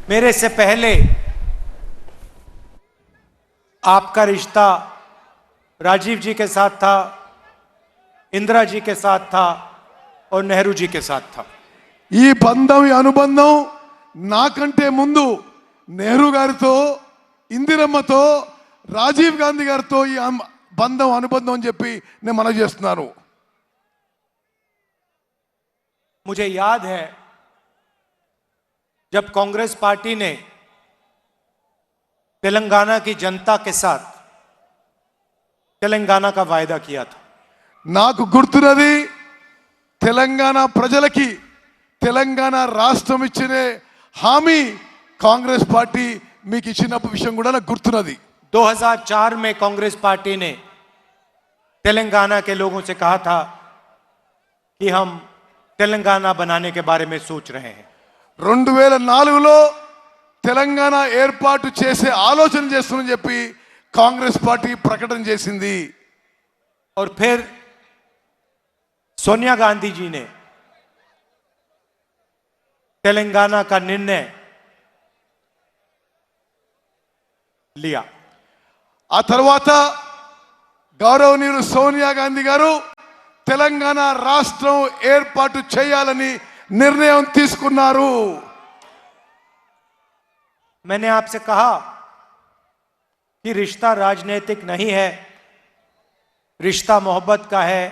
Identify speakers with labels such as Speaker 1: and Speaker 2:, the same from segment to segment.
Speaker 1: मेरे से पहले आपका रिश्ता राजीव जी के साथ था, इंदिरा जी के साथ था और नेहरू जी के साथ था।
Speaker 2: ఈ బంధం ఈ అనుబంధం నాకంటే ముందు నెహ్రూ గారితో ఇందిరమ్మతో రాజీవ్ గాంధీ గారితో ఈ బంధం అనుబంధం అని చెప్పి నేను మనవి చేస్తున్నాను।
Speaker 1: मुझे याद है जब कांग्रेस पार्टी ने तेलंगाना की जनता के साथ तेलंगाना का वायदा किया था।
Speaker 2: నాకు గుర్తున్నది తెలంగాణ ప్రజలకి తెలంగాణ రాష్ట్రం ఇచ్చిన హామీ కాంగ్రెస్ పార్టీ మీకు ఇచ్చిన విషయం కూడా నాకు గుర్తున్నది।
Speaker 1: 2004 में कांग्रेस पार्टी ने तेलंगाना के लोगों से कहा था कि हम तेलंगाना बनाने के बारे में सोच रहे हैं।
Speaker 2: 2004లో తెలంగాణ ఏర్పాటు చేసే ఆలోచన చేస్తున్నని చెప్పి కాంగ్రెస్ పార్టీ ప్రకటన చేసింది।
Speaker 1: और फिर सोनिया गांधी जी ने तेलंगाना का निर्णय लिया।
Speaker 2: ఆ తర్వాత గౌరవనీయులు సోనియా గాంధీ గారు తెలంగాణ రాష్ట్రం ఏర్పాటు చేయాలని నిర్ణయం తీసుకున్నారు।
Speaker 1: मैंने आपसे कहा कि रिश्ता राजनीतिक नहीं है, रिश्ता मोहब्बत का है,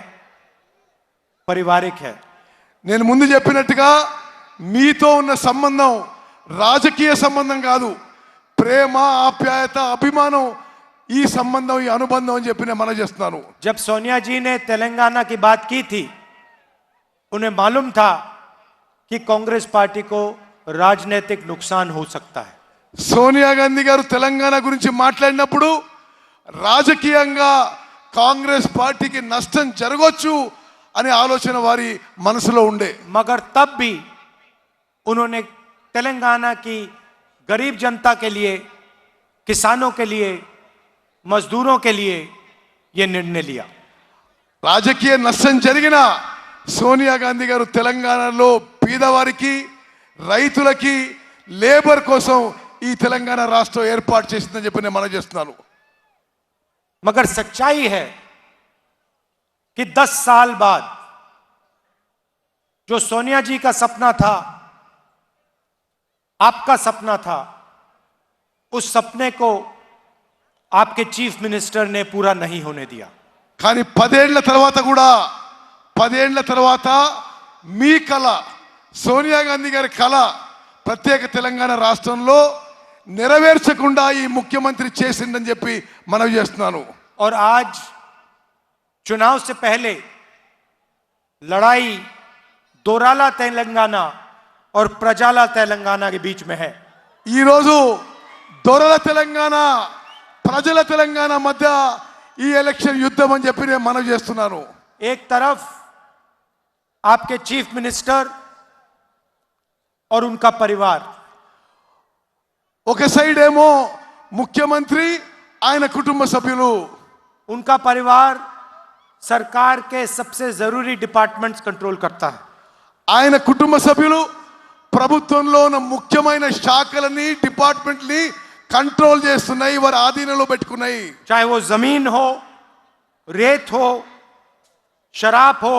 Speaker 1: पारिवारिक है।
Speaker 2: నేను ముందు చెప్పినట్టుగా మీతో ఉన్న సంబంధం రాజకీయ సంబంధం కాదు, ప్రేమ ఆప్యాయత అభిమానం ఈ సంబంధం ఈ అనుబంధం అని చెప్పి నేను మనవి చేస్తున్నాను।
Speaker 1: जब सोनिया जी ने तेलंगाना की बात की थी, उन्हें मालूम था कि कांग्रेस पार्टी को राजनीतिक नुकसान हो सकता है।
Speaker 2: సోనియా గాంధీ గారు తెలంగాణ గురించి మాట్లాడినప్పుడు రాజకీయంగా కాంగ్రెస్ పార్టీకి నష్టం జరగొచ్చు అనే ఆలోచన వారి మనసులో ఉండే।
Speaker 1: मगर तब भी उन्होंने तेलंगाना की गरीब जनता के लिए, किसानों के लिए, मजदूरों के लिए यह निर्णय लिया।
Speaker 2: రాజకీయ నష్టం జరిగినా సోనియా గాంధీ గారు తెలంగాణలో పేదవారికి, రైతులకి, లేబర్ కోసం ఈ తెలంగాణ రాష్ట్రం ఏర్పాటు చేసిందని చెప్పి నేను మనవి చేస్తున్నాను।
Speaker 1: मगर सच्चाई है कि 10 साल बाद जो सोनिया जी का सपना था, आपका सपना था, उस सपने को आपके चीफ मिनिस्टर ने पूरा नहीं होने दिया।
Speaker 2: కానీ 10 ఏళ్ల తర్వాత మీ కళ, సోనియా గాంధీ గారి కళ ప్రత్యేక తెలంగాణ రాష్ట్రంలో నెరవేర్చకుండా ఈ ముఖ్యమంత్రి చేసిందని చెప్పి మనవి చేస్తున్నాను।
Speaker 1: और आज चुनाव से पहले लड़ाई दोराला तेलंगाना और प्रजाला तेलंगाना के बीच में है।
Speaker 2: ఈ రోజు దొరల తెలంగాణ, ప్రజల తెలంగాణ మధ్య ఈ ఎలక్షన్ యుద్ధం అని చెప్పి నేను మనవి చేస్తున్నాను।
Speaker 1: एक तरफ आपके चीफ मिनिस्टर और उनका परिवार,
Speaker 2: ఒక సైడ్ ఏమో ముఖ్యమంత్రి ఆయన కుటుంబ సభ్యులు,
Speaker 1: उनका परिवार सरकार के सबसे जरूरी डिपार्टमेंट्स कंट्रोल करता है।
Speaker 2: ఆయన కుటుంబ సభ్యులు ప్రభుత్వంలో ఉన్న ముఖ్యమైన శాఖలని, డిపార్ట్మెంట్ని కంట్రోల్ చేస్తున్నాయి, వారి ఆధీనంలో పెట్టుకున్నాయి।
Speaker 1: चाहे वो जमीन हो, रेत हो, शराब हो,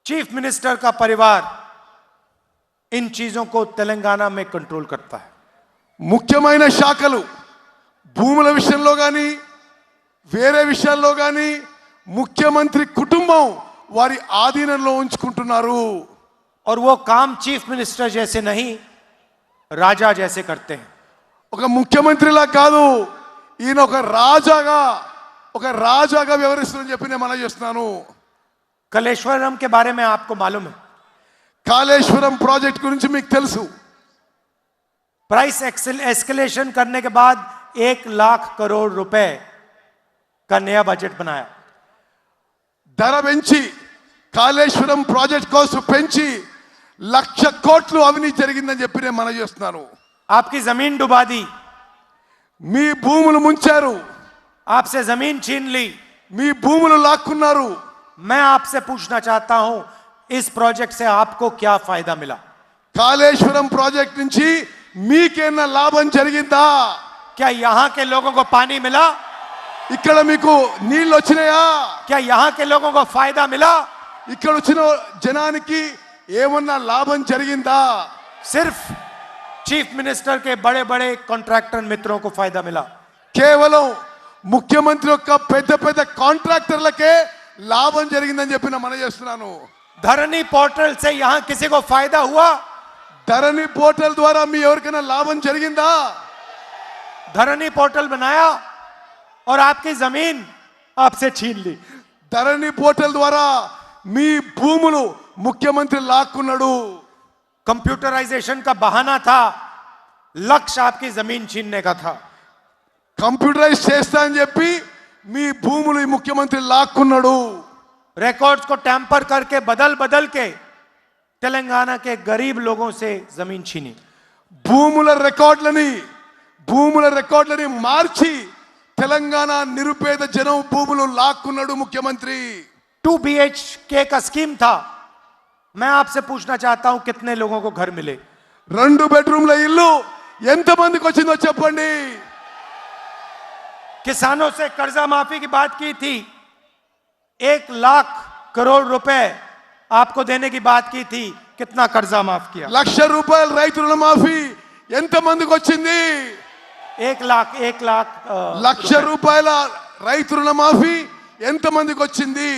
Speaker 1: चीफ मिनिस्टर का परिवार इन चीजों को तेलंगाना में कंट्रोल करता है।
Speaker 2: ముఖ్యమైన శాఖలు భూముల విషయంలో కానీ వేరే విషయాల్లో కానీ ముఖ్యమంత్రి కుటుంబం వారి ఆధీనంలో ఉంచుకుంటున్నారు।
Speaker 1: और वो काम चीफ मिनिस्टर जैसे नहीं, राजा जैसे करते हैं।
Speaker 2: ఒక ముఖ్యమంత్రిలా కాదు, ఈయన ఒక రాజాగా వ్యవహరిస్తుందని చెప్పి నేను మనవి చేస్తున్నాను।
Speaker 1: कलेश्वरम के बारे में आपको मालूम है,
Speaker 2: కాళేశ్వరం ప్రాజెక్ట్ గురించి మీకు తెలుసు।
Speaker 1: प्राइस एस्केलेशन करने के बाद 1 लाख करोड़ रुपए का नया बजट बनाया।
Speaker 2: ధర పెంచి కాళేశ్వరం ప్రాజెక్ట్ కోసం పెంచి 1,00,000 కోట్లు అవినీతి జరిగిందని చెప్పి నేను మనవి చేస్తున్నాను।
Speaker 1: आपकी जमीन डुबा दी,
Speaker 2: మీ భూములు ముంచారు,
Speaker 1: आपसे जमीन छीन ली।
Speaker 2: మీ భూములు లాక్కున్నారు।
Speaker 1: मैं आपसे पूछना चाहता हूं, इस प्रोजेक्ट से आपको क्या फायदा मिला?
Speaker 2: కాళేశ్వరం ప్రాజెక్ట్ నుంచి మీకేనా లాభం జరిగిందా?
Speaker 1: क्या यहां के लोगों को पानी मिला?
Speaker 2: ఇక్కడ మీకు నీళ్ళు వచ్చినాయా?
Speaker 1: क्या यहां के लोगों को फायदा मिला?
Speaker 2: ఇక్కడ వచ్చిన జనానికి ఏమన్నా లాభం జరిగిందా?
Speaker 1: सिर्फ चीफ मिनिस्टर के बड़े बड़े कॉन्ट्रैक्टर मित्रों को फायदा मिला।
Speaker 2: కేవలం ముఖ్యమంత్రి యొక్క పెద్ద పెద్ద కాంట్రాక్టర్లకే లాభం జరిగిందని చెప్పి నేను మనం చేస్తున్నాను.
Speaker 1: धरनी पोर्टल से यहां किसी को फायदा हुआ?
Speaker 2: ధరణి పోర్టల్ ద్వారా మీ ఎవరికైనా లాభం జరిగిందా?
Speaker 1: धरनी पोर्टल बनाया और आपकी जमीन आपसे छीन ली।
Speaker 2: ధరణి పోర్టల్ ద్వారా మీ భూములు ముఖ్యమంత్రి లాక్కున్నాడు.
Speaker 1: कंप्यूटराइजेशन का बहाना था, लक्ष्य आपकी जमीन छीनने का था।
Speaker 2: కంప్యూటరైజ్ చేస్తా అని చెప్పి మీ భూములు ఈ ముఖ్యమంత్రి లాక్కున్నాడు.
Speaker 1: रिकॉर्ड्स को टैंपर करके बदल बदल के तेलंगाना के गरीब लोगों से जमीन छीनी।
Speaker 2: భూముల రికార్డులని మార్చి తెలంగాణ నిరుపేద జనం భూములు లాక్కున్నాడు ముఖ్యమంత్రి.
Speaker 1: 2 BHK का स्कीम था। मैं आपसे पूछना चाहता हूं कितने लोगों को घर मिले?
Speaker 2: 2 బెడ్రూమ్ల ఇల్లు ఎంతమందికి వచ్చిందో చెప్పండి.
Speaker 1: किसानों से कर्जा माफी की बात की थी, 1 लाख करोड़ रुपए आपको देने की बात की थी, कितना कर्जा माफ किया?
Speaker 2: 1,00,000 రూపాయలు రైతు రుణమాఫీ ఎంతమందికి వచ్చింది?
Speaker 1: 1 लाख
Speaker 2: 1,00,000 రూపాయల రైతు రుణమాఫీ ఎంతమందికి వచ్చింది?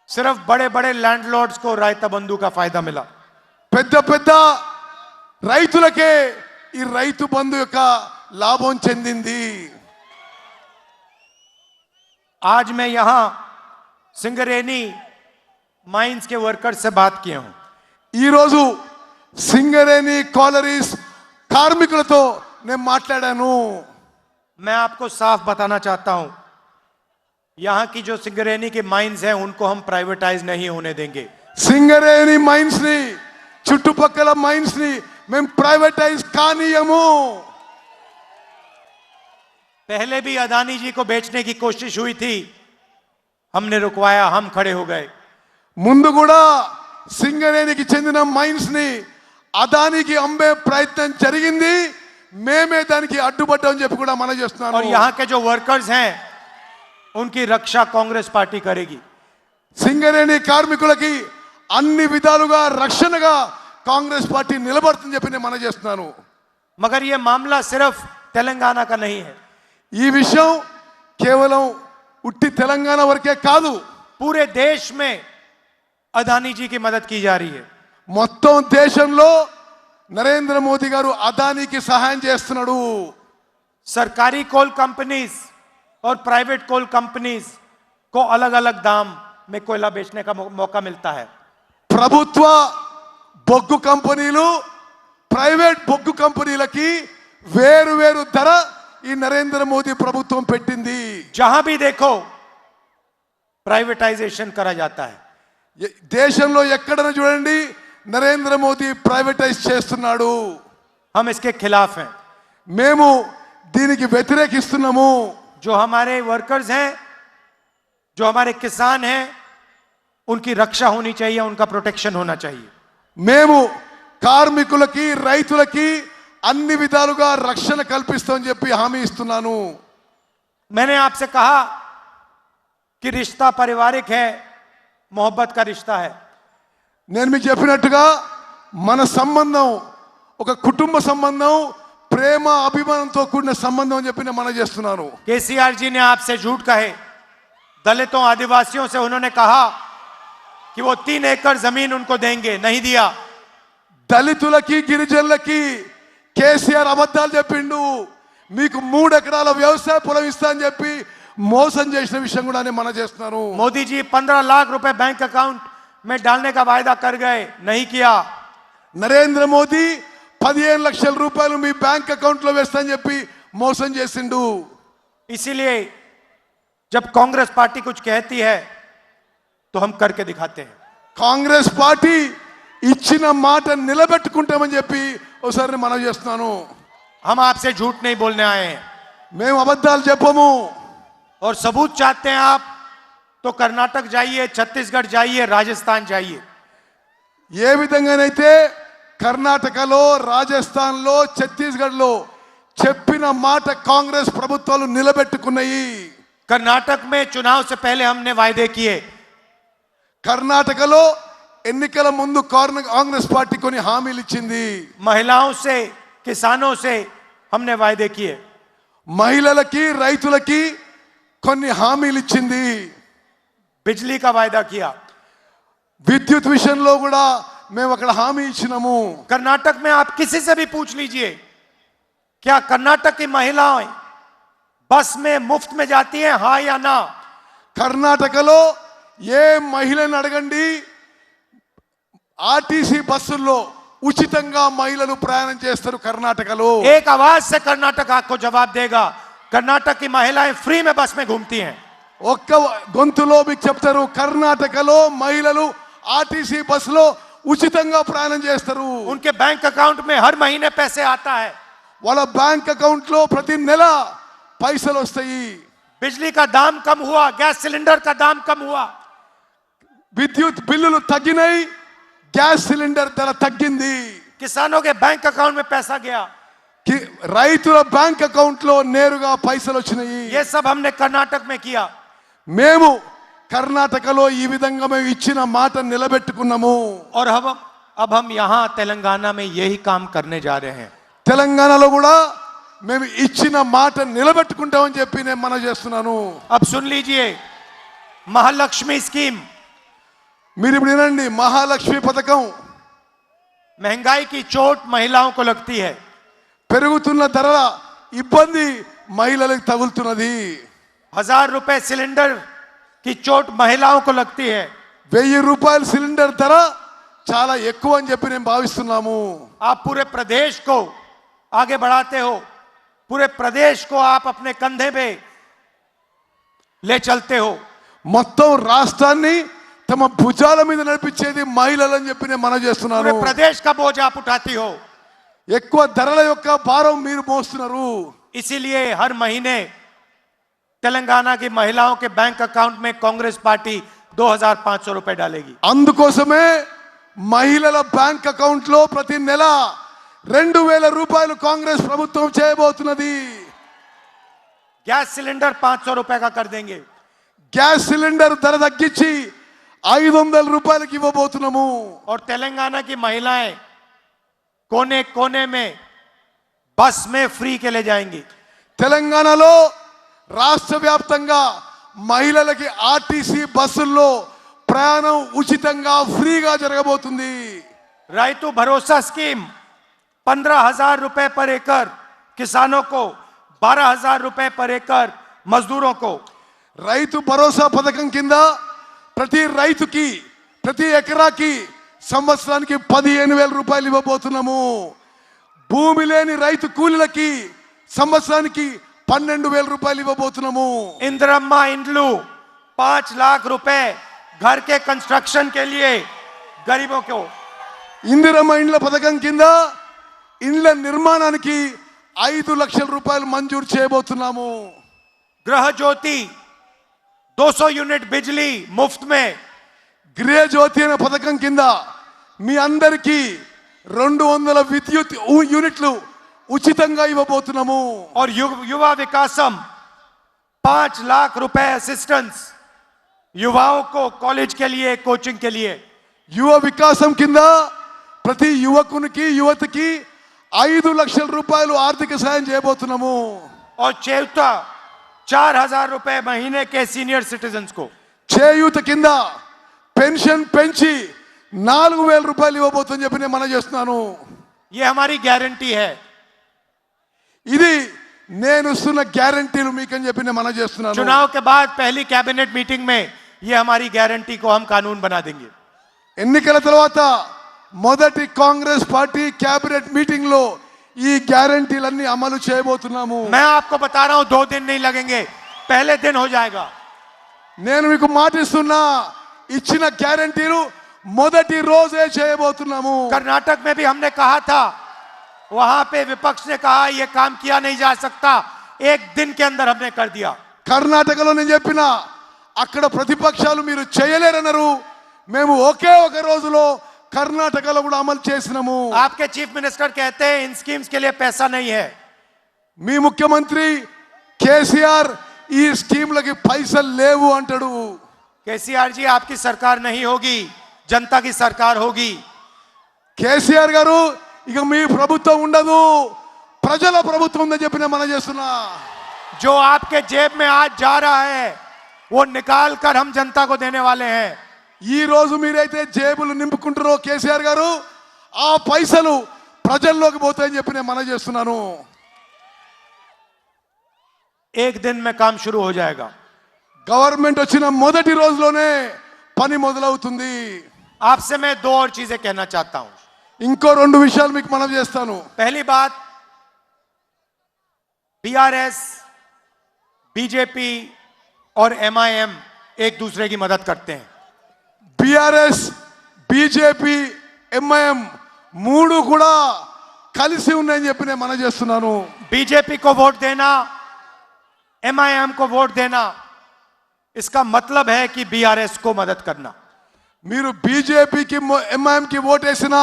Speaker 1: सिर्फ बड़े बड़े लैंडलॉर्ड्स को रायता बंधु का फायदा मिला।
Speaker 2: పెద్ద పెద్ద రైతులకే ఈ రైతు బంధు యొక్క లాభం చెందింది.
Speaker 1: आज मैं यहां सिंगरेनी माइंस के वर्कर्स से बात किया हूं।
Speaker 2: ఈ రోజు సింగరేణి కాలరీస్ కార్మికులతో నేను మాట్లాడాను.
Speaker 1: मैं आपको साफ बताना चाहता हूं, यहां की जो सिंगरेनी के माइंस हैं उनको हम प्राइवेटाइज नहीं होने देंगे।
Speaker 2: సింగరేణి మైన్స్ ని చుట్టుపక్కల మైన్స్ ని మేము ప్రైవేటైజ్ కానీయము.
Speaker 1: पहले भी अदानी जी को बेचने की कोशिश हुई थी, हमने रुकवाया, हम खड़े हो गए।
Speaker 2: ముందు కూడా సింగరేణికి చెందిన మైన్స్ ని అదానికి అమ్మే ప్రయత్నం జరిగింది, మేమే దానికి అడ్డుపడ్డామని చెప్పి కూడా మనం చేస్తున్నాను.
Speaker 1: और यहां के जो वर्कर्स हैं उनकी रक्षा कांग्रेस पार्टी करेगी।
Speaker 2: సింగరేణి కార్మికులకి అన్ని విధాలుగా రక్షణగా కాంగ్రెస్ పార్టీ నిలబడుతుందని చెప్పి నేను మనం చేస్తున్నాను.
Speaker 1: मगर यह मामला सिर्फ तेलंगाना का नहीं है,
Speaker 2: ఈ విషయం కేవలం ఉట్టి తెలంగాణ వరకే కాదు,
Speaker 1: पूरे देश में अदानी जी की मदद की जा रही है।
Speaker 2: మొత్తం దేశంలో నరేంద్ర మోదీ గారు అదానికి సహాయం చేస్తున్నాడు.
Speaker 1: सरकारी कोल कंपनीज और प्राइवेट कोल कंपनीज को अलग अलग दाम में कोयला बेचने का मौका मिलता है।
Speaker 2: ప్రభుత్వ బొగ్గు కంపెనీలు ప్రైవేట్ బొగ్గు కంపెనీలకి వేరు వేరు ధర ఈ నరేంద్ర మోదీ ప్రభుత్వం పెట్టింది.
Speaker 1: जहां भी देखो प्राइवेटाइजेशन करा जाता है।
Speaker 2: దేశంలో ఎక్కడైనా చూడండి నరేంద్ర మోదీ ప్రైవేటైజ్ చేస్తున్నాడు.
Speaker 1: हम इसके खिलाफ हैं।
Speaker 2: మేము దీనికి వ్యతిరేకిస్తున్నాము.
Speaker 1: जो हमारे वर्कर्स हैं, जो हमारे किसान हैं, उनकी रक्षा होनी चाहिए, उनका प्रोटेक्शन होना चाहिए।
Speaker 2: మేము కార్మికులకి రైతులకి అన్ని విధాలుగా రక్షణ కల్పిస్తామని చెప్పి హామీ ఇస్తున్నాను.
Speaker 1: मैंने आपसे कहा कि रिश्ता पारिवारिक है, मोहब्बत का रिश्ता है।
Speaker 2: నేను మీకు చెప్పినట్టుగా మన సంబంధం ఒక కుటుంబ సంబంధం, ప్రేమ అభిమానంతో కూడిన సంబంధం అని చెప్పి నేను మనం చేస్తున్నాను.
Speaker 1: केसीआर जी ने आपसे झूठ कहे, दलितों आदिवासियों से उन्होंने कहा कि वो 3 एकड़ जमीन उनको देंगे, नहीं दिया।
Speaker 2: దళితులకి గిరిజనులకి కేసీఆర్ అబద్ధాలు చెప్పిండు, మీకు 3 ఎకరాల వ్యవసాయ పొలం ఇస్తా అని చెప్పి మోసం చేసిన విషయం కూడా నేను మనం చేస్తున్నాను.
Speaker 1: मोदी जी 15 लाख रुपए बैंक अकाउंट में डालने का वायदा कर गए, नहीं किया।
Speaker 2: నరేంద్ర మోదీ 15 లక్షల రూపాయలు మీ బ్యాంక్ అకౌంట్ లో వేస్తా అని చెప్పి మోసం చేసిండు.
Speaker 1: इसीलिए जब कांग्रेस पार्टी कुछ कहती है तो हम करके दिखाते हैं।
Speaker 2: కాంగ్రెస్ పార్టీ ఇచ్చిన మాట నిలబెట్టుకుంటామని చెప్పి ఒకసారి మనం చేస్తున్నాను.
Speaker 1: हम आपसे झूठ नहीं बोलने आए हैं।
Speaker 2: మేము అబద్ధాలు చెప్పము.
Speaker 1: और सबूत चाहते हैं आप तो कर्नाटक जाइए, छत्तीसगढ़ जाइए, राजस्थान जाइए।
Speaker 2: ఏ విధంగానైతే కర్ణాటకలో, రాజస్థాన్లో, ఛత్తీస్గఢ్లో చెప్పిన మాట కాంగ్రెస్ ప్రభుత్వాలు నిలబెట్టుకున్నాయి.
Speaker 1: कर्नाटक में चुनाव से पहले हमने वायदे किए,
Speaker 2: కర్ణాటకలో ఎన్నికల ముందు కాంగ్రెస్ పార్టీ కొన్ని హామీలు ఇచ్చింది.
Speaker 1: महिलाओं से, किसानों से हमने वायदे किए,
Speaker 2: మహిళలకి, రైతులకి కొన్ని హామీలు ఇచ్చింది.
Speaker 1: बिजली का वायदा किया.
Speaker 2: విద్యుత్ విషయంలో కూడా మేము అక్కడ హామీ ఇచ్చినాము.
Speaker 1: कर्नाटक में आप किसी से भी पूछ लीजिए, क्या कर्नाटक की महिलाएं बस में मुफ्त में जाती हैं, हाँ या ना?
Speaker 2: కర్ణాటకలో ఏ మహిళను అడగండి, ఆర్టీసీ బస్సుల్లో ఉచితంగా మహిళలు ప్రయాణం చేస్తారు కర్ణాటకలో.
Speaker 1: एक आवाज से कर्नाटक आपको जवाब देगा, कर्नाटक की महिलाएं फ्री में बस में घूमती हैं.
Speaker 2: ఒక్క గొంతులో మీకు చెప్తారు, కర్ణాటకలో మహిళలు ఆర్టీసీ బస్సులో ఉచితంగా ప్రయాణం చేస్తారు.
Speaker 1: उनके बैंक अकाउंट में हर महीने पैसे आता है.
Speaker 2: వాళ్ళ బ్యాంక్ అకౌంట్ లో ప్రతి నెల పైసలు వస్తాయి.
Speaker 1: बिजली का दाम कम हुआ, गैस सिलेंडर का दाम कम हुआ,
Speaker 2: విద్యుత్ బిల్లులు తగ్గినాయి, గ్యాస్ సిలిండర్ ధర తగ్గింది.
Speaker 1: किसानों के बैंक अकाउंट में पैसा गया.
Speaker 2: రైతుల బ్యాంక్ అకౌంట్ లో నేరుగా పైసలు వచ్చినాయి.
Speaker 1: ये सब हमने कर्नाटक में किया.
Speaker 2: మేము కర్ణాటకలో ఈ విధంగా మేము ఇచ్చిన మాట నిలబెట్టుకున్నాము.
Speaker 1: और अब हम यहाँ तेलंगाना में यही काम करने जा रहे हैं.
Speaker 2: తెలంగాణలో కూడా మేము ఇచ్చిన మాట నిలబెట్టుకుంటామని చెప్పి నేను మనవి చేస్తున్నాను.
Speaker 1: अब सुन लीजिए, महालक्ष्मी स्कीम,
Speaker 2: మీరు ఇప్పుడు వినండి, మహాలక్ష్మి పథకం.
Speaker 1: महंगाई की चोट महिलाओं को लगती है.
Speaker 2: పెరుగుతున్న ధరల ఇబ్బంది మహిళలకు తగులుతున్నది.
Speaker 1: 1000 रुपए सिलेंडर की चोट महिलाओं को लगती है.
Speaker 2: 1000 రూపాయల సిలిండర్ ధర చాలా ఎక్కువ అని చెప్పి నేను భావిస్తున్నాము.
Speaker 1: आप पूरे प्रदेश को आगे बढ़ाते हो, पूरे प्रदेश को आप अपने कंधे पे ले चलते हो.
Speaker 2: మొత్తం రాష్ట్రాన్ని తమ భుజాల మీద నడిపించేది మహిళలు అని చెప్పి నేను మనవి చేస్తున్నాను.
Speaker 1: पूरे प्रदेश का बोझ आप उठाती हो.
Speaker 2: ఎక్కువ ధరల యొక్క భారం మీరు మోస్తున్నారు.
Speaker 1: इसीलिए हर महीने तेलंगाना की महिलाओं के बैंक अकाउंट में कांग्रेस पार्टी 2500 रुपए डालेगी.
Speaker 2: అందుకోసమే మహిళల బ్యాంక్ అకౌంట్ లో ప్రతి నెల 2000 రూపాయలు కాంగ్రెస్ ప్రభుత్వం చేయబోతున్నది.
Speaker 1: गैस सिलेंडर 500 रुपए का कर देंगे.
Speaker 2: గ్యాస్ సిలిండర్ ధర తగ్గించి 500 రూపాయలకి ఇవ్వబోతున్నాము.
Speaker 1: और तेलंगाना की महिलाएं कोने कोने में बस में फ्री के ले जाएंगी.
Speaker 2: తెలంగాణలో రాష్ట్ర వ్యాప్తంగా మహిళలకి ఆర్టీసీ బస్సుల్లో ప్రయాణం ఉచితంగా ఫ్రీగా జరగబోతుంది.
Speaker 1: రైతు भरोसा स्कीम 15,000 रुपए पर एकड़ किसानों को, 12,000 रुपए पर एकड़ मजदूरों को.
Speaker 2: రైతు భరోసా పథకం కింద ప్రతి రైతుకి ప్రతి ఎకరాకి సంవత్సరానికి 15,000 రూపాయలు ఇవ్వబోతున్నాము. భూమి లేని రైతు కూలీలకి సంవత్సరానికి 12,000 రూపాయలు ఇవ్వబోతున్నాము.
Speaker 1: इंदिरम्मा इंड्लू 5 लाख रुपए घर के कंस्ट्रक्शन के लिए गरीबों को.
Speaker 2: ఇందిరమ్మ ఇండ్ల పథకం కింద ఇండ్ల నిర్మాణానికి 5 లక్షల రూపాయలు మంజూరు చేయబోతున్నాము.
Speaker 1: गृह ज्योति 200 यूनिट बिजली मुफ्त में.
Speaker 2: గృహ జ్యోతి అనే పథకం కింద మీ అందరికీ 200 విద్యుత్ యూనిట్లు ఉచితంగా ఇవ్వబోతున్నాము.
Speaker 1: और युवा विकासम 5 लाख रुपए असिस्टेंस युवाओं को कॉलेज के लिए, कोचिंग के लिए.
Speaker 2: యువ వికాసం కింద ప్రతి యువకునికి యువతికి 5 లక్షల రూపాయలు ఆర్థిక సాయం చేయబోతున్నాము.
Speaker 1: और चेवता 4,000 रुपए महीने के सीनियर सिटीजन्स को.
Speaker 2: చేయూత కింద పెన్షన్ పెంచి 4,000 రూపాయలు ఇవ్వబోతుందని చెప్పి నేను మనవి చేస్తున్నాను.
Speaker 1: ये हमारी गारंटी है.
Speaker 2: ఇది నేను ఇస్తున్న గ్యారంటీలు మీకని చెప్పి నేను మనవి చేస్తున్నాను.
Speaker 1: चुनाव के बाद पहली कैबिनेट मीटिंग में ये हमारी गारंटी को हम कानून बना देंगे.
Speaker 2: ఎన్నికల తర్వాత మొదటి కాంగ్రెస్ పార్టీ కేబినెట్ మీటింగ్ లో ఈ గ్యారంటీలన్నీ అమలు చేయబోతున్నాము.
Speaker 1: मैं आपको बता रहा हूं 2 दिन नहीं लगेंगे, पहले दिन हो जाएगा.
Speaker 2: నేను మీకు మాటిస్తున్నా, ఇచ్చిన గ్యారంటీలు మొదటి రోజే చేయబోతున్నాము.
Speaker 1: कर्नाटक में भी हमने कहा था, वहां पे विपक्ष ने कहा यह काम किया नहीं जा सकता, 1 दिन के अंदर हमने कर दिया.
Speaker 2: కర్ణాటకలో నేను చెప్పిన అక్కడ ప్రతిపక్షాలు మీరు చేయలేరన్నారు, మేము ఒకే ఒక రోజులో కర్ణాటకలో కూడా అమలు చేసినాము.
Speaker 1: आपके चीफ मिनिस्टर कहते हैं इन स्कीम्स के लिए पैसा नहीं है.
Speaker 2: మీ ముఖ్యమంత్రి కేసీఆర్ ఈ స్కీమ్లకి పైసలు లేవు అంటాడు.
Speaker 1: केसीआर जी आपकी सरकार नहीं होगी, जनता की सरकार होगी.
Speaker 2: కేసీఆర్ గారు ఇక మీ ప్రభుత్వం ఉండదు, ప్రజల ప్రభుత్వం ఉందని చెప్పి నేను మనం చేస్తున్నా.
Speaker 1: जो आपके जेब में आज जा रहा है वो निकाल कर हम जनता को देने वाले हैं.
Speaker 2: ఈ రోజు మీరైతే జేబులు నింపుకుంటారో కేసీఆర్ గారు, ఆ పైసలు ప్రజల్లోకి పోతాయని చెప్పి నేను మనం చేస్తున్నాను.
Speaker 1: एक दिन में काम शुरू हो जाएगा.
Speaker 2: గవర్నమెంట్ వచ్చిన మొదటి రోజులోనే పని మొదలవుతుంది.
Speaker 1: आपसे मैं दो और चीजें कहना चाहता हूं.
Speaker 2: ఇంకో రెండు విషయాలు మీకు మనం చేస్తాను.
Speaker 1: पहली बात, बीआरएस, बीजेपी और एमआईएम एक दूसरे की मदद करते हैं.
Speaker 2: బీఆర్ఎస్, బీజేపీ, ఎంఐఎం మూడు కూడా కలిసి ఉన్నాయని చెప్పి నేను మనం చేస్తున్నాను.
Speaker 1: बीजेपी को वोट देना, एमआईएम को वोट देना, इसका मतलब है कि बीआरएस को मदद करना.
Speaker 2: మీరు బీజేపీకి ఎంఐఎంకి ఓటేసినా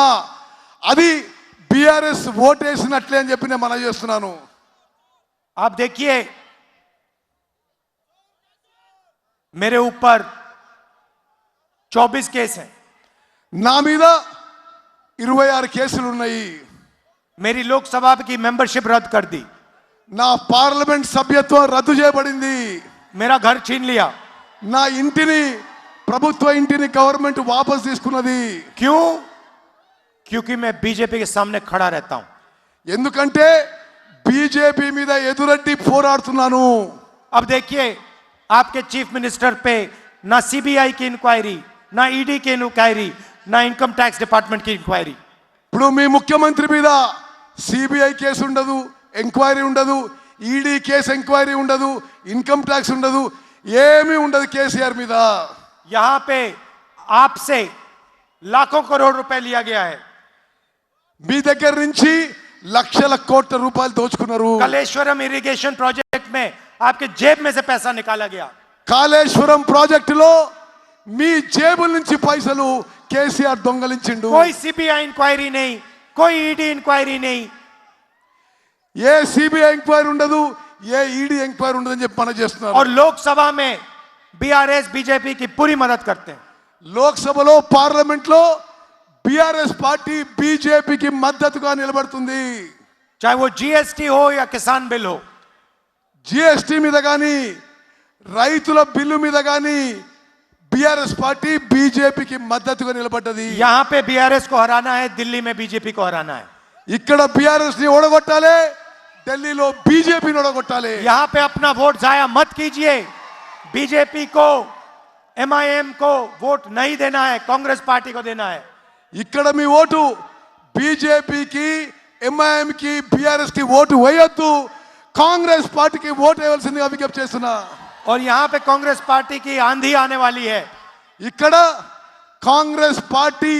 Speaker 2: అది బీఆర్ఎస్ ఓటేసినట్లే అని చెప్పి నేను మనం చేస్తున్నాను.
Speaker 1: आप देखिए मेरे ऊपर 24 केस हैं.
Speaker 2: నా మీద 26 కేసులు ఉన్నాయి.
Speaker 1: मेरी लोकसभा की मेंबरशिप रद्द कर दी.
Speaker 2: నా పార్లమెంట్ సభ్యత్వం రద్దు చేయబడింది.
Speaker 1: मेरा घर छीन लिया.
Speaker 2: నా ఇంటిని, ప్రభుత్వ ఇంటిని గవర్నమెంట్ వాపస్ తీసుకున్నది.
Speaker 1: क्यों? क्योंकि मैं बीजेपी के सामने खड़ा रहता हूं.
Speaker 2: ఎందుకంటే బీజేపీ మీద ఎదురడ్డి పోరాడుతున్నాను.
Speaker 1: अब देखिए आपके चीफ मिनिस्टर पे ना सीबीआई की इंक्वायरी, ना ईडी की इंक्वायरी, ना इनकम टैक्स डिपार्टमेंट की इंक्वायरी.
Speaker 2: ఇప్పుడు మీ ముఖ్యమంత్రి మీద సిబిఐ కేసు ఉండదు, ఎంక్వైరీ ఉండదు, ఈడీ కేసు ఎంక్వైరీ ఉండదు, ఇన్కమ్ ట్యాక్స్ ఉండదు, ఏమీ ఉండదు కేసీఆర్ మీద.
Speaker 1: यहां पे आपसे लाखों करोड़ रुपए लिया गया है.
Speaker 2: మీ దగ్గర నుంచి లక్షల కోట్ల రూపాయలు దోచుకున్నారు.
Speaker 1: कलेश्वरम इरिगेशन प्रोजेक्ट में आपके जेब में से पैसा निकाला गया.
Speaker 2: కాళేశ్వరం ప్రాజెక్టులో మీ జేబుల నుంచి పైసలు కేసీఆర్ దొంగలించిండు.
Speaker 1: कोई सीबीआई इंक्वायरी नहीं, कोई ईडी इंक्वायरी नहीं.
Speaker 2: ఏ సిబిఐ ఎంక్వైరీ ఉండదు, ఏ ఈడీ ఎంక్వైరీ ఉండదని చెప్పి మనం చేస్తున్నారు.
Speaker 1: और लोकसभा में बीआरएस बीजेपी की पूरी मदद करते हैं.
Speaker 2: లోక్సభలో, పార్లమెంట్ లో బీఆర్ఎస్ పార్టీ బీజేపీకి మద్దతుగా నిలబడుతుంది.
Speaker 1: चाहे वो जीएसटी हो या किसान बिल हो.
Speaker 2: జిఎస్టీ మీద కానీ, రైతుల బిల్లు మీద కానీ బీఆర్ఎస్ పార్టీ బీజేపీకి మద్దతుగా నిలబడ్డది.
Speaker 1: यहां पे बीआरएस को हराना है, दिल्ली में बीजेपी को हराना है.
Speaker 2: ఇక్కడ బీఆర్ఎస్ ని ఓడగొట్టాలి, ఢిల్లీలో బీజేపీని ఓడగొట్టాలి.
Speaker 1: यहां पे अपना वोट जाया मत कीजिए. बीजेपी को, एमआईएम को वोट नहीं देना है, कांग्रेस पार्टी को देना है.
Speaker 2: ఇక్కడ మీ ఓటు బీజేపీకి, ఎంఐఎంకి, బీఆర్ఎస్ కి ఓటు వేయొద్దు, కాంగ్రెస్ పార్టీకి ఓటు వేయవలసిందిగా విజ్ఞప్తి చేస్తున్నా.
Speaker 1: और यहां पे कांग्रेस पार्टी की आंधी आने वाली है.
Speaker 2: ఇక్కడ కాంగ్రెస్ పార్టీ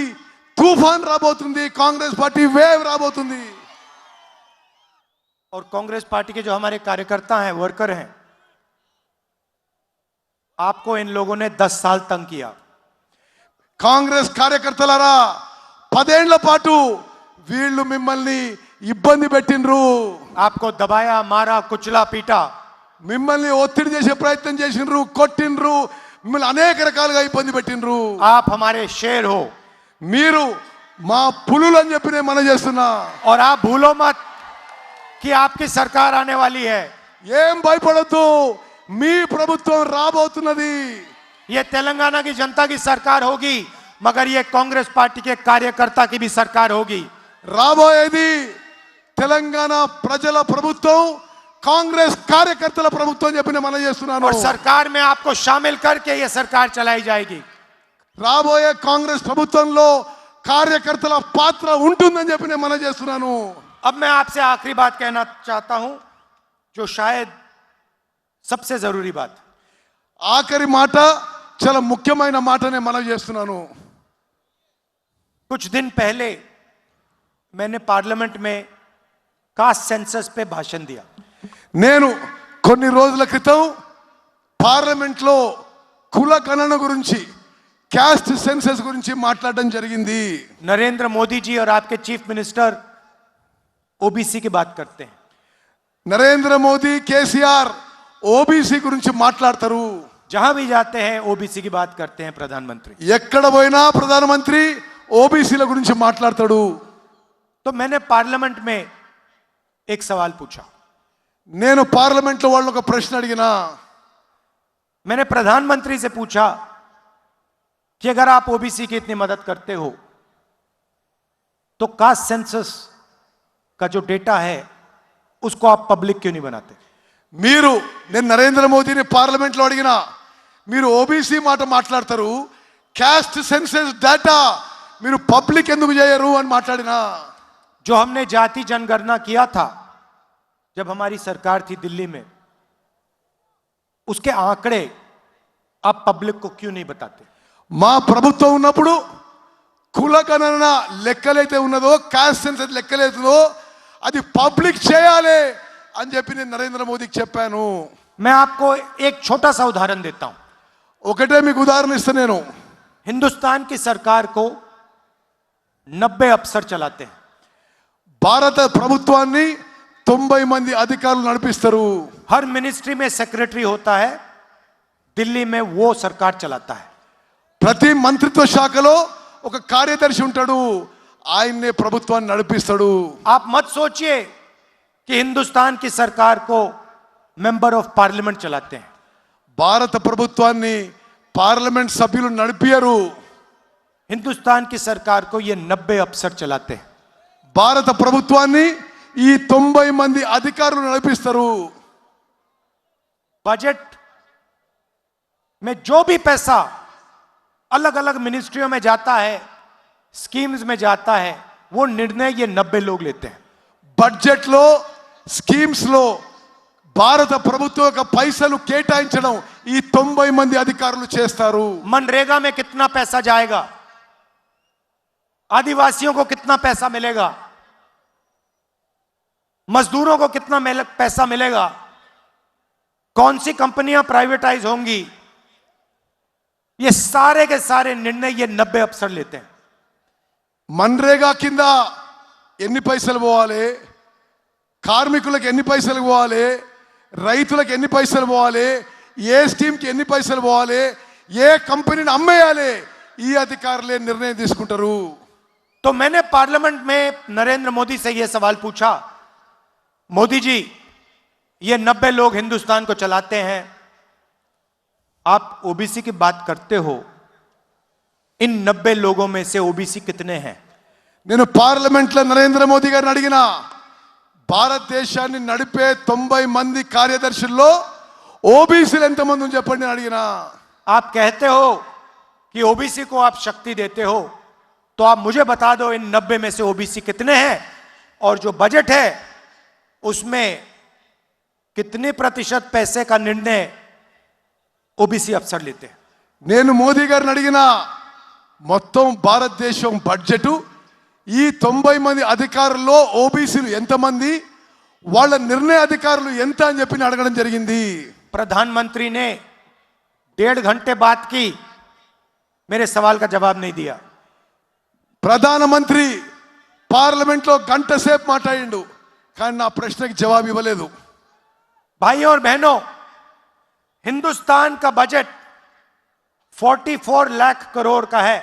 Speaker 2: తుఫాన్ రాబోతుంది, కాంగ్రెస్ పార్టీ వేవ్ రాబోతుంది.
Speaker 1: और कांग्रेस पार्टी के जो हमारे कार्यकर्ता हैं, वर्कर हैं, आपको इन लोगों ने 10 साल तंग किया.
Speaker 2: కాంగ్రెస్ కార్యకర్తలారా, 10 ఏళ్ల పాటు వీళ్ళు మిమ్మల్ని ఇబ్బంది పెట్టిండ్రు.
Speaker 1: आपको दबाया, मारा, कुचला, पीटा.
Speaker 2: మిమ్మల్ని ఒత్తిడి చేసే ప్రయత్నం చేసిండ్రు, కొట్టిండ్రు, మిమ్మల్ని అనేక రకాలుగా ఇబ్బంది పెట్టిండ్రు.
Speaker 1: आप हमारे शेर हो
Speaker 2: మీరు మా పులులు అని చెప్పి నేను మనం చేస్తున్నా.
Speaker 1: और आप भूलो मत कि आपकी सरकार आने वाली है.
Speaker 2: ఏం భయపడొద్దు, మీ ప్రభుత్వం రాబోతున్నది.
Speaker 1: ये तेलंगाना की जनता की सरकार होगी, मगर ये कांग्रेस पार्टी के कार्यकर्ता की भी सरकार होगी.
Speaker 2: రాబోయేది తెలంగాణ ప్రజల ప్రభుత్వం, కాంగ్రెస్ కార్యకర్తల ప్రభుత్వం అని చెప్పి నేను మనం చేస్తున్నాను.
Speaker 1: और सरकार में आपको शामिल करके ये सरकार चलाई जाएगी.
Speaker 2: రాబోయే కాంగ్రెస్ ప్రభుత్వంలో కార్యకర్తల పాత్ర ఉంటుందని చెప్పి నేను మనం చేస్తున్నాను.
Speaker 1: अब मैं आपसे आखिरी बात कहना चाहता हूं, जो शायद सबसे जरूरी बात.
Speaker 2: ఆఖరి మాట, చాలా ముఖ్యమైన మాట నేను మనం చేస్తున్నాను.
Speaker 1: कुछ दिन पहले मैंने पार्लियामेंट में कास्ट सेंसस पे भाषण दिया.
Speaker 2: నేను కొన్ని రోజుల క్రితం పార్లమెంట్లో కుల గణన గురించి, క్యాస్ట్ సెన్సస్ గురించి మాట్లాడడం జరిగింది.
Speaker 1: नरेंद्र मोदी जी और आपके चीफ मिनिस्टर ओबीसी की बात करते हैं.
Speaker 2: నరేంద్ర మోదీ కేసీఆర్ ఓబీసీ గురించి మాట్లాడతారు.
Speaker 1: जहां भी जाते हैं ओबीसी की बात करते हैं प्रधानमंत्री.
Speaker 2: ఎక్కడ పోయినా ప్రధానమంత్రి ఓబీసీల గురించి మాట్లాడతాడు.
Speaker 1: तो मैंने पार्लियामेंट में एक सवाल पूछा.
Speaker 2: నేను పార్లమెంట్లో వాళ్ళు ఒక ప్రశ్న అడిగినా,
Speaker 1: मैंने प्रधानमंत्री से पूछा कि अगर आप ओबीसी की इतनी मदद करते हो तो कास्ट सेंसस का जो डेटा है उसको आप पब्लिक क्यों नहीं बनाते.
Speaker 2: నేను నరేంద్ర మోదీని పార్లమెంట్లో అడిగినా, మీరు ఓబీసీ మాట మాట్లాడతారు, క్యాస్ట్ సెన్సస్ డేటా మీరు పబ్లిక్ ఎందుకు చేయరు అని మాట్లాడినా.
Speaker 1: जो हमने जाति जनगणना किया था जब हमारी सरकार थी दिल्ली में, उसके आंकड़े आप पब्लिक को क्यों नहीं बताते.
Speaker 2: మా ప్రభుత్వం ఉన్నప్పుడు కులగణన లెక్కలైతే ఉన్నదో, క్యాస్ట్ సెన్సస్ లెక్కలైతుందో అది పబ్లిక్ చేయాలి అని చెప్పి నేను నరేంద్ర మోదీకి చెప్పాను.
Speaker 1: मैं आपको एक छोटा सा उदाहरण देता हूं.
Speaker 2: ఒకటే మీకు ఉదాహరణ ఇస్తా. నేను
Speaker 1: हिंदुस्तान की सरकार को 90 अफसर चलाते हैं.
Speaker 2: భారత ప్రభుత్వాన్ని 90 మంది అధికారులు నడిపిస్తారు.
Speaker 1: हर मिनिस्ट्री में सेक्रेटरी होता है, दिल्ली में वो सरकार चलाता है.
Speaker 2: ప్రతి మంత్రిత్వ శాఖలో ఒక కార్యదర్శి ఉంటాడు, ఆయన్నే ప్రభుత్వాన్ని నడిపిస్తాడు.
Speaker 1: आप मत सोचिए कि हिंदुस्तान की सरकार को मेंबर ऑफ पार्लियामेंट चलाते हैं.
Speaker 2: భారత ప్రభుత్వాన్ని పార్లమెంట్ సభ్యులు నడిపియరు.
Speaker 1: हिंदुस्तान की सरकार को ये 90 अफसर चलाते हैं.
Speaker 2: భారత ప్రభుత్వాన్ని ఈ 90 మంది అధికారులు నడిపిస్తారు.
Speaker 1: बजट में जो भी पैसा अलग अलग मिनिस्ट्रियों में जाता है, स्कीम्स में जाता है, वो निर्णय ये 90 लोग लेते हैं.
Speaker 2: బడ్జెట్ లో స్కీమ్స్ లో భారత ప్రభుత్వం యొక్క పైసలు కేటాయించడం ఈ 90 మంది అధికారులు చేస్తారు.
Speaker 1: मनरेगा में कितना पैसा जाएगा, आदिवासियों को कितना पैसा मिलेगा, मजदूरों को कितना पैसा मिलेगा, कौन सी कंपनियां प्राइवेटाइज होंगी, ये सारे के सारे निर्णय ये 90 अफसर लेते हैं.
Speaker 2: మన్రేగా కింద ఎన్ని పైసలు పోవాలి, కార్మికులకు ఎన్ని పైసలు పోవాలి, రైతులకు ఎన్ని పైసలు పోవాలి, ఏ స్కీమ్కి ఎన్ని పైసలు పోవాలి, ఏ కంపెనీని అమ్మేయాలి, ఈ అధికారులే నిర్ణయం తీసుకుంటారు.
Speaker 1: तो मैंने पार्लियामेंट में नरेंद्र मोदी से यह सवाल पूछा, मोदी जी ये 90 लोग हिंदुस्तान को चलाते हैं, आप ओबीसी की बात करते हो, इन 90 लोगों में से ओबीसी कितने हैं.
Speaker 2: నేను పార్లమెంట్లో నరేంద్ర మోదీ గారిని అడిగిన, భారతదేశాన్ని నడిపే 90 మంది కార్యదర్శుల్లో ఓబీసీలు ఎంతమంది అని చెప్పండి అని అడిగిన.
Speaker 1: आप कहते हो कि ओबीसी को आप शक्ति देते हो, तो आप मुझे बता दो इन 90 में से ओबीसी कितने हैं, और जो बजट है उसमें कितने प्रतिशत पैसे का निर्णय ओबीसी अफसर लेते हैं.
Speaker 2: నేను మోదీ గారిని అడిగిన, మొత్తం భారతదేశం బడ్జెట్ ఈ 90 మంది అధికారుల్లో ఓబీసీలు ఎంతమంది, వాళ్ళ నిర్ణయ అధికారులు ఎంత అని చెప్పి అడగడం జరిగింది.
Speaker 1: प्रधानमंत्री ने 1.5 घंटे बात की, मेरे सवाल का जवाब नहीं दिया.
Speaker 2: ప్రధానమంత్రి పార్లమెంట్లో గంట సేపు మాట్లాడిండు, కానీ నా ప్రశ్నకి జవాబు ఇవ్వలేదు.
Speaker 1: भाइयों और बहनों, हिंदुस्तान का बजट 44 लाख करोड़ का है.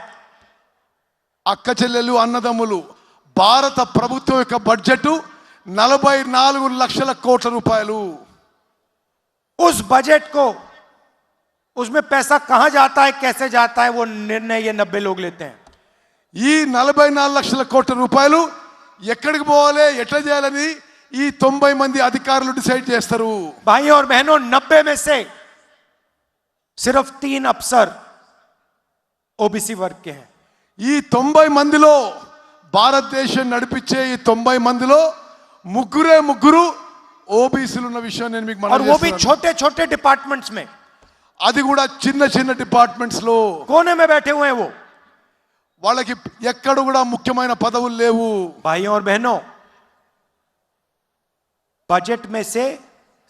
Speaker 2: అక్క చెల్లెలు అన్నదమ్ములు, భారత ప్రభుత్వం యొక్క బడ్జెట్ 44 లక్షల కోట్ల రూపాయలు.
Speaker 1: उस बजट को, उसमें पैसा कहां जाता है, कैसे जाता है, वो निर्णय ये 90 लोग लेते हैं.
Speaker 2: ఈ 44 లక్షల కోట్ల రూపాయలు ఎక్కడికి పోవాలి, ఎట్లా చేయాలని ఈ 90 మంది అధికారులు డిసైడ్ చేస్తారు.
Speaker 1: भाइयों और बहनों, 90 में से सिर्फ 3 अफसर ओबीसी वर्ग के हैं.
Speaker 2: ఈ 90 మందిలో, భారతదేశం నడిపించే ఈ 90 మందిలో ముగ్గురు ఓబీసీలు ఉన్న విషయం నేను మీకు
Speaker 1: और
Speaker 2: మనవి
Speaker 1: वो भी
Speaker 2: చేస్తున్నాను.
Speaker 1: छोटे छोटे डिपार्टमेंट्स में,
Speaker 2: అది కూడా చిన్న చిన్న డిపార్ట్మెంట్స్ లో
Speaker 1: कोने में बैठे हुए हैं वो.
Speaker 2: వాళ్ళకి ఎక్కడ కూడా ముఖ్యమైన పదవులు లేవు.
Speaker 1: भाइयों और बहनों, बजट में से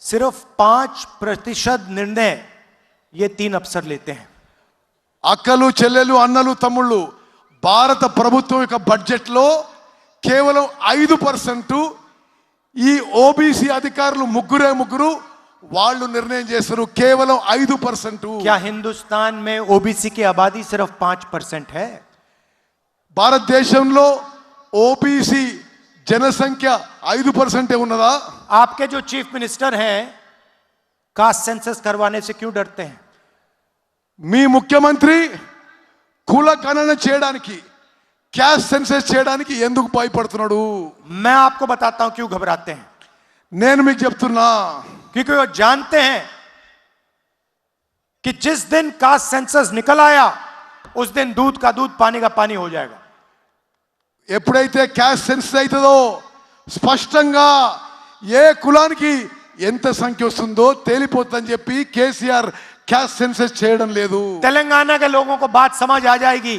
Speaker 1: सिर्फ 5% निर्णय ये 3 अफसर लेते हैं.
Speaker 2: అక్కలు చెల్లెలు అన్నలు తమ్ముళ్ళు భారత ప్రభుత్వం యొక్క బడ్జెట్లో కేవలం 5% ఈ ఓబీసీ అధికారులు ముగ్గురు వాళ్ళు నిర్ణయం చేస్తారు. కేవలం 5%.
Speaker 1: क्या हिंदुस्तान में ओबीसी की आबादी सिर्फ 5% है?
Speaker 2: భారతదేశంలో ఓబీసీ जनसंख्या 5% ఉన్నదా?
Speaker 1: आपके जो चीफ मिनिस्टर हैं कास्ट सेंसस करवाने से क्यों डरते हैं?
Speaker 2: మీ ముఖ్యమంత్రి కుల గణన చేయడానికి క్యాస్ట్ సెన్సస్ చేయడానికి ఎందుకు భయపడుతున్నాడు?
Speaker 1: मैं आपको बताता हूं क्यों घबराते हैं.
Speaker 2: నేను మీకు చెప్తున్నా,
Speaker 1: क्योंकि वो जानते हैं कि जिस दिन कास्ट सेंसस निकल आया उस दिन दूध का दूध पानी का पानी हो जाएगा.
Speaker 2: ఎప్పుడైతే క్యాస్ట్ సెన్సస్ అవుతుందో స్పష్టంగా ఏ కులానికి ఎంత సంఖ్య వస్తుందో తేలిపోతుందని చెప్పి కేసీఆర్ క్యాస్ట్ సెన్సస్ చేయడం లేదు.
Speaker 1: तेलंगाना के लोगों को बात समझ आ जाएगी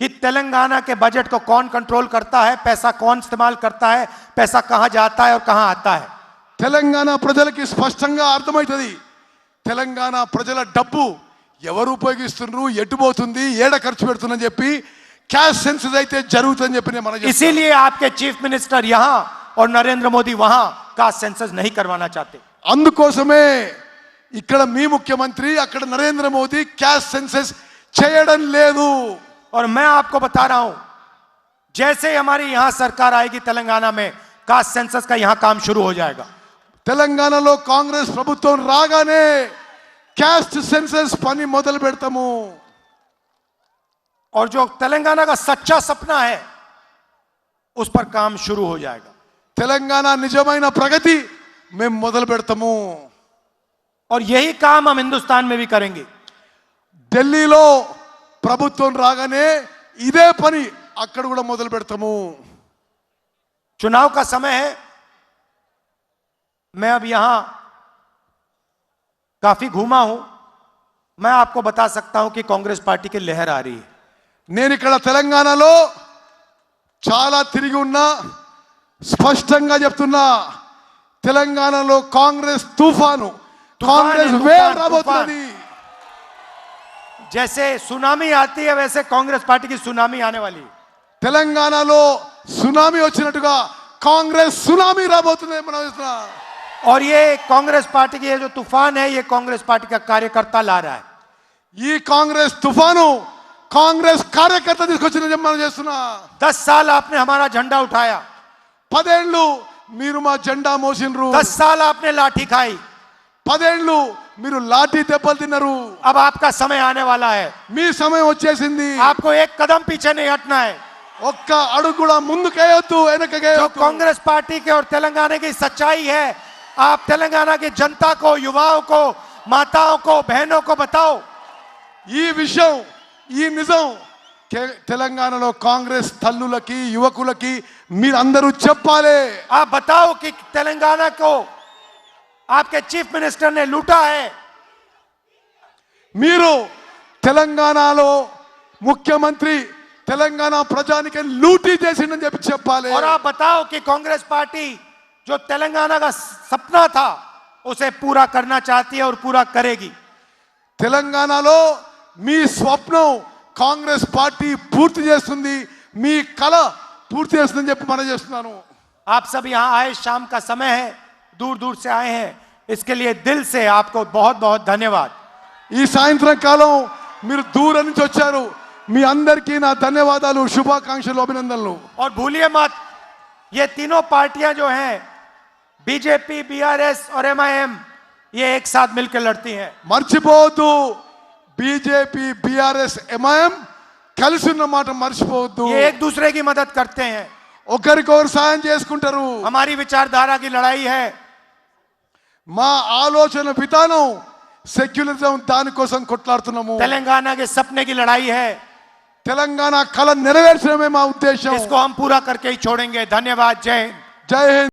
Speaker 1: कि तेलंगाना के बजट को कौन कंट्रोल करता है, पैसा कौन इस्तेमाल करता है, पैसा कहां जाता है और कहां आता है.
Speaker 2: తెలంగాణ ప్రజలకి స్పష్టంగా అర్థమవుతుంది తెలంగాణ ప్రజల డబ్బు ఎవరు ఉపయోగిస్తున్నారు, ఎటుపోతుంది, ఏడ ఖర్చు పెడుతుందని చెప్పి క్యాష్ సెన్సస్ అయితే జరుగుతుందని చెప్పి మనం చెప్తున్నాం.
Speaker 1: इसीलिए आपके चीफ मिनिस्टर यहां और नरेंद्र मोदी वहां कास्ट सेंसस नहीं करवाना चाहते.
Speaker 2: అందుకోసమే ఇక్కడ మీ ముఖ్యమంత్రి అక్కడ నరేంద్ర మోదీ క్యాష్ సెన్సస్ చేయడం లేదు.
Speaker 1: और मैं आपको बता रहा हूं जैसे ही हमारी यहां सरकार आएगी तेलंगाना में कास्ट सेंसस का यहां काम शुरू हो जाएगा.
Speaker 2: తెలంగాణలో కాంగ్రెస్ ప్రభుత్వం రాగానే క్యాస్ట్ సెన్సస్ పని మొదలు పెడతాము.
Speaker 1: और जो तेलंगाना का सच्चा सपना है उस पर काम शुरू हो जाएगा.
Speaker 2: తెలంగాణ నిజమైన ప్రగతి మేము మొదలు పెడతాము.
Speaker 1: और यही काम हम हिंदुस्तान में भी करेंगे.
Speaker 2: ఢిల్లీలో ప్రభుత్వం రాగానే ఇదే పని అక్కడ కూడా మొదలు పెడతాము.
Speaker 1: चुनाव का समय है. मैं अब यहां काफी घूमा हूं. मैं आपको बता सकता हूं कि कांग्रेस पार्टी की लहर आ रही है.
Speaker 2: నేను ఇక్కడ తెలంగాణలో చాలా తిరిగి ఉన్నా, స్పష్టంగా చెప్తున్నా తెలంగాణలో కాంగ్రెస్ తుఫాను, కాంగ్రెస్ వేవ్ రాబోతున్నది.
Speaker 1: जैसे सुनामी आती है वैसे कांग्रेस पार्टी की सुनामी आने वाली है.
Speaker 2: తెలంగాణలో సునామీ వచ్చినట్టుగా కాంగ్రెస్ సునామీ రాబోతుంది మనం చూస్తున్నాం.
Speaker 1: और ये कांग्रेस पार्टी की ये जो तूफान है ये कांग्रेस पार्टी का कार्यकर्ता ला रहा है.
Speaker 2: ఈ కాంగ్రెస్ తుఫాను కాంగ్రెస్ కార్యకర్త తీసుకొచ్చిన మనం చేస్తున్నా.
Speaker 1: 10 साल आपने हमारा झंडा उठाया.
Speaker 2: 10 ఏళ్ళు మీరు మా జెండా మోసినరు.
Speaker 1: 10 साल आपने लाठी खाई.
Speaker 2: 10 ఏళ్ళు మీరు లాఠీ దెబ్బలు తిన్నారు.
Speaker 1: अब आपका समय आने वाला है.
Speaker 2: మీ సమయం వచ్చేసింది.
Speaker 1: आपको एक कदम पीछे नहीं हटना है.
Speaker 2: ఒక్క అడుగు కూడా ముందుకేయొద్దు,
Speaker 1: जो
Speaker 2: వెనకకేయొద్దు.
Speaker 1: कांग्रेस पार्टी के और तेलंगाना की सच्चाई है आप तेलंगाना की जनता को, युवाओं को, माताओं को, बहनों को बताओ.
Speaker 2: ఈ విషయం, ఈ నిజం తెలంగాణలో కాంగ్రెస్ తల్లులకి యువకులకి మీరందరూ చెప్పాలి.
Speaker 1: आप बताओ कि तेलंगाना को आपके चीफ मिनिस्टर ने लूटा है.
Speaker 2: మీరు తెలంగాణలో ముఖ్యమంత్రి తెలంగాణ ప్రజానికి లూటీ చేసిందని చెప్పి చెప్పాలి.
Speaker 1: और आप बताओ कि कांग्रेस पार्टी जो तेलंगाना का सपना था उसे पूरा करना चाहती है और पूरा करेगी.
Speaker 2: తెలంగాణలో మీ స్వప్నం కాంగ్రెస్ పార్టీ పూర్తి చేస్తుంది, మీ కల పూర్తి చేస్తుందని చెప్పి మనం చేస్తున్నాను.
Speaker 1: आप सब यहां आए, शाम का समय है, दूर दूर से आए हैं, इसके लिए दिल से आपको बहुत बहुत धन्यवाद.
Speaker 2: ఈ సాయంత్రం కాలం మీరు దూరం నుంచి వచ్చారు, మీ అందరికీ నా ధన్యవాదాలు, శుభాకాంక్షలు, అభినందనలు.
Speaker 1: और भूलिए मत ये तीनों पार्टियां जो हैं बीजेपी, बीआरएस और एमआईएम ये एक साथ मिलकर लड़ती हैं.
Speaker 2: మర్చిపోవద్దు, బీజేపీ, బీఆర్ఎస్, ఎంఐఎం కలిసి ఉన్న మాట మర్చిపోవద్దు.
Speaker 1: ये एक दूसरे की मदद करते हैं.
Speaker 2: ఒకరికొకరు సాయం చేసుకుంటారు.
Speaker 1: हमारी विचारधारा की लड़ाई है.
Speaker 2: మా ఆలోచన విధానం సెక్యులరిజం, దానికోసం కొట్లాడుతున్నాము.
Speaker 1: तेलंगाना के सपने की लड़ाई है.
Speaker 2: తెలంగాణ కళ నెరవేర్చడమే మా ఉద్దేశం.
Speaker 1: इसको हम पूरा करके ही छोड़ेंगे. धन्यवाद. जय हिंद.
Speaker 2: జై హింద్.